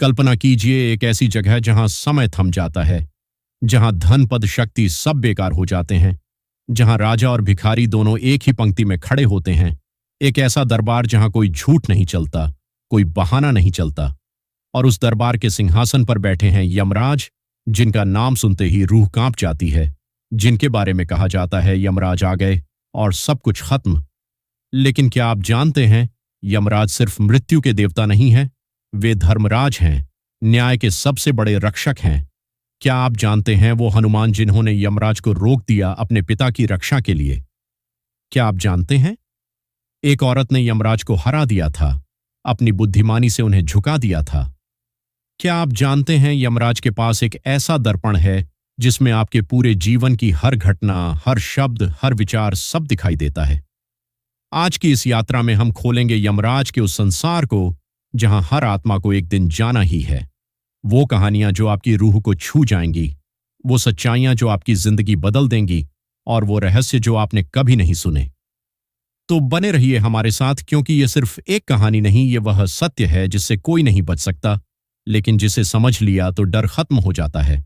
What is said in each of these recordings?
कल्पना कीजिए एक ऐसी जगह जहां समय थम जाता है, जहां धन पद शक्ति सब बेकार हो जाते हैं, जहां राजा और भिखारी दोनों एक ही पंक्ति में खड़े होते हैं। एक ऐसा दरबार जहां कोई झूठ नहीं चलता, कोई बहाना नहीं चलता। और उस दरबार के सिंहासन पर बैठे हैं यमराज, जिनका नाम सुनते ही रूह कांप जाती है, जिनके बारे में कहा जाता है यमराज आ गए और सब कुछ खत्म। लेकिन क्या आप जानते हैं, यमराज सिर्फ मृत्यु के देवता नहीं हैं, वे धर्मराज हैं, न्याय के सबसे बड़े रक्षक हैं। क्या आप जानते हैं वो हनुमान जिन्होंने यमराज को रोक दिया अपने पिता की रक्षा के लिए? क्या आप जानते हैं, एक औरत ने यमराज को हरा दिया था, अपनी बुद्धिमानी से उन्हें झुका दिया था। क्या आप जानते हैं यमराज के पास एक ऐसा दर्पण है जिसमें आपके पूरे जीवन की हर घटना, हर शब्द, हर विचार सब दिखाई देता है। आज की इस यात्रा में हम खोलेंगे यमराज के उस संसार को जहां हर आत्मा को एक दिन जाना ही है। वो कहानियां जो आपकी रूह को छू जाएंगी, वो सच्चाइयां जो आपकी जिंदगी बदल देंगी, और वो रहस्य जो आपने कभी नहीं सुने। तो बने रहिए हमारे साथ, क्योंकि ये सिर्फ एक कहानी नहीं, ये वह सत्य है जिससे कोई नहीं बच सकता, लेकिन जिसे समझ लिया तो डर खत्म हो जाता है।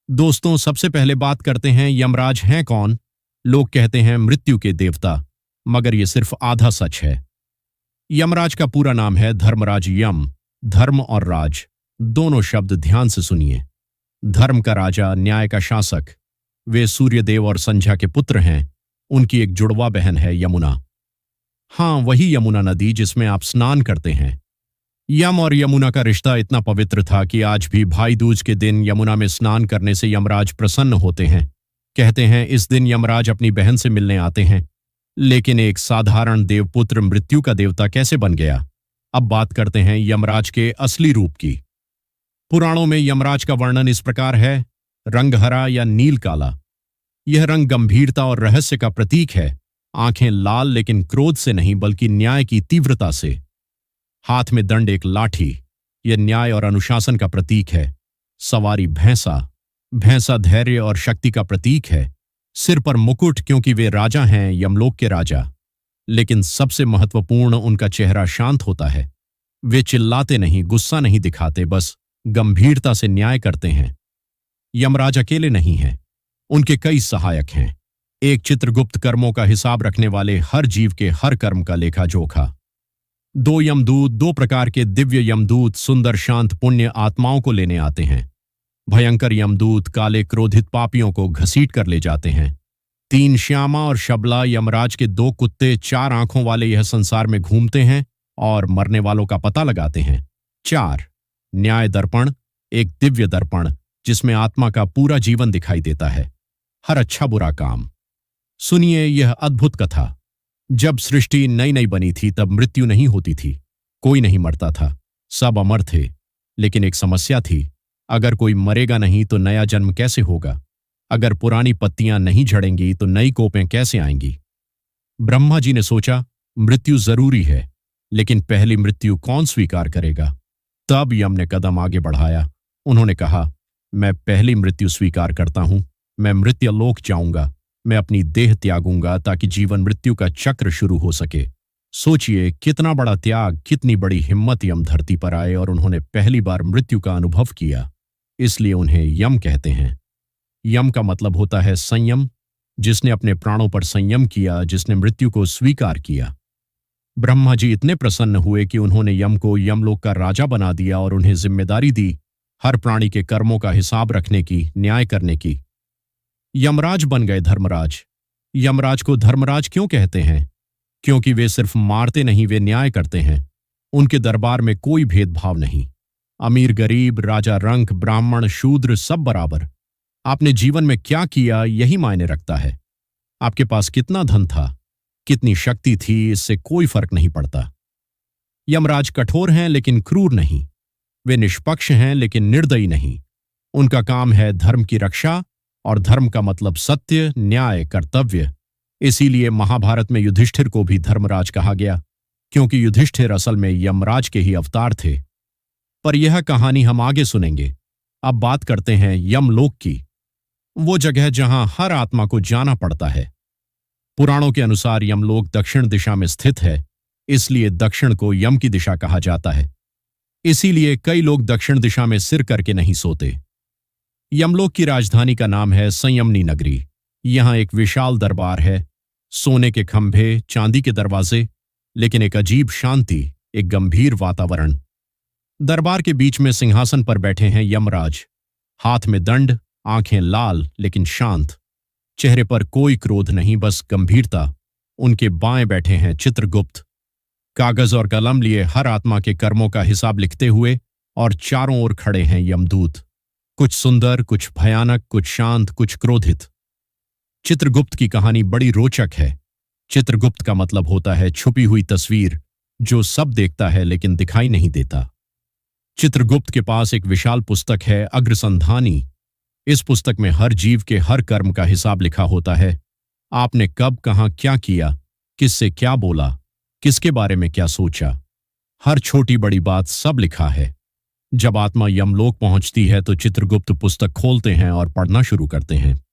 दोस्तों, सबसे पहले बात करते हैं यमराज हैं कौन। लोग कहते हैं मृत्यु के देवता, मगर यह सिर्फ आधा सच है। यमराज का पूरा नाम है धर्मराज यम। धर्म और राज दोनों शब्द ध्यान से सुनिए। धर्म का राजा, न्याय का शासक। वे सूर्यदेव और संध्या के पुत्र हैं। उनकी एक जुड़वा बहन है यमुना। हाँ, वही यमुना नदी जिसमें आप स्नान करते हैं। यम और यमुना का रिश्ता इतना पवित्र था कि आज भी भाई दूज के दिन यमुना में स्नान करने से यमराज प्रसन्न होते हैं। कहते हैं इस दिन यमराज अपनी बहन से मिलने आते हैं। लेकिन एक साधारण देवपुत्र मृत्यु का देवता कैसे बन गया? अब बात करते हैं यमराज के असली रूप की। पुराणों में यमराज का वर्णन इस प्रकार है: रंग हरा या नील काला। यह रंग गंभीरता और रहस्य का प्रतीक है। आंखें लाल, लेकिन क्रोध से नहीं बल्कि न्याय की तीव्रता से। हाथ में दंड, एक लाठी, यह न्याय और अनुशासन का प्रतीक है। सवारी भैंसा। भैंसा धैर्य और शक्ति का प्रतीक है। सिर पर मुकुट, क्योंकि वे राजा हैं, यमलोक के राजा। लेकिन सबसे महत्वपूर्ण, उनका चेहरा शांत होता है। वे चिल्लाते नहीं, गुस्सा नहीं दिखाते, बस गंभीरता से न्याय करते हैं। यमराज अकेले नहीं हैं, उनके कई सहायक हैं। एक चित्रगुप्त, कर्मों का हिसाब रखने वाले, हर जीव के हर कर्म का लेखा जोखा। दो यमदूत, दो प्रकार के दिव्य यमदूत सुंदर शांत पुण्य आत्माओं को लेने आते हैं। भयंकर यमदूत काले क्रोधित पापियों को घसीट कर ले जाते हैं। तीन श्यामा और शबला, यमराज के दो कुत्ते, चार आंखों वाले यह संसार में घूमते हैं और मरने वालों का पता लगाते हैं। चार न्याय दर्पण, एक दिव्य दर्पण जिसमें आत्मा का पूरा जीवन दिखाई देता है, हर अच्छा बुरा काम। सुनिए यह अद्भुत कथा। जब सृष्टि नई नई बनी थी तब मृत्यु नहीं होती थी, कोई नहीं मरता था, सब अमर थे। लेकिन एक समस्या थी, अगर कोई मरेगा नहीं तो नया जन्म कैसे होगा? अगर पुरानी पत्तियां नहीं झड़ेंगी तो नई कोपें कैसे आएंगी? ब्रह्मा जी ने सोचा मृत्यु जरूरी है, लेकिन पहली मृत्यु कौन स्वीकार करेगा? तब यम ने कदम आगे बढ़ाया। उन्होंने कहा, मैं पहली मृत्यु स्वीकार करता हूं। मैं मृत्युलोक जाऊंगा। मैं अपनी देह त्यागूंगा ताकि जीवन मृत्यु का चक्र शुरू हो सके। सोचिए कितना बड़ा त्याग, कितनी बड़ी हिम्मत। यम धरती पर आए और उन्होंने पहली बार मृत्यु का अनुभव किया, इसलिए उन्हें यम कहते हैं। यम का मतलब होता है संयम। जिसने अपने प्राणों पर संयम किया, जिसने मृत्यु को स्वीकार किया। ब्रह्मा जी इतने प्रसन्न हुए कि उन्होंने यम को यमलोक का राजा बना दिया और उन्हें जिम्मेदारी दी हर प्राणी के कर्मों का हिसाब रखने की, न्याय करने की। यमराज बन गए धर्मराज। यमराज को धर्मराज क्यों कहते हैं? क्योंकि वे सिर्फ मारते नहीं, वे न्याय करते हैं। उनके दरबार में कोई भेदभाव नहीं। अमीर गरीब, राजा रंक, ब्राह्मण शूद्र, सब बराबर। आपने जीवन में क्या किया यही मायने रखता है। आपके पास कितना धन था, कितनी शक्ति थी, इससे कोई फर्क नहीं पड़ता। यमराज कठोर हैं लेकिन क्रूर नहीं। वे निष्पक्ष हैं लेकिन निर्दयी नहीं। उनका काम है धर्म की रक्षा, और धर्म का मतलब सत्य, न्याय, कर्तव्य। इसीलिए महाभारत में युधिष्ठिर को भी धर्मराज कहा गया, क्योंकि युधिष्ठिर असल में यमराज के ही अवतार थे। पर यह कहानी हम आगे सुनेंगे। अब बात करते हैं यमलोक की, वो जगह जहां हर आत्मा को जाना पड़ता है। पुराणों के अनुसार यमलोक दक्षिण दिशा में स्थित है, इसलिए दक्षिण को यम की दिशा कहा जाता है। इसीलिए कई लोग दक्षिण दिशा में सिर करके नहीं सोते। यमलोक की राजधानी का नाम है संयमनी नगरी। यहां एक विशाल दरबार है, सोने के खंभे, चांदी के दरवाजे, लेकिन एक अजीब शांति, एक गंभीर वातावरण। दरबार के बीच में सिंहासन पर बैठे हैं यमराज, हाथ में दंड, आंखें लाल लेकिन शांत, चेहरे पर कोई क्रोध नहीं, बस गंभीरता। उनके बाएं बैठे हैं चित्रगुप्त, कागज और कलम लिए हर आत्मा के कर्मों का हिसाब लिखते हुए, और चारों ओर खड़े हैं यमदूत, कुछ सुंदर, कुछ भयानक, कुछ शांत, कुछ क्रोधित। चित्रगुप्त की कहानी बड़ी रोचक है। चित्रगुप्त का मतलब होता है छुपी हुई तस्वीर, जो सब देखता है लेकिन दिखाई नहीं देता। चित्रगुप्त के पास एक विशाल पुस्तक है, अग्रसंधानी। इस पुस्तक में हर जीव के हर कर्म का हिसाब लिखा होता है। आपने कब, कहां, क्या किया, किससे क्या बोला, किसके बारे में क्या सोचा, हर छोटी बड़ी बात सब लिखा है। जब आत्मा यमलोक पहुंचती है तो चित्रगुप्त पुस्तक खोलते हैं और पढ़ना शुरू करते हैं।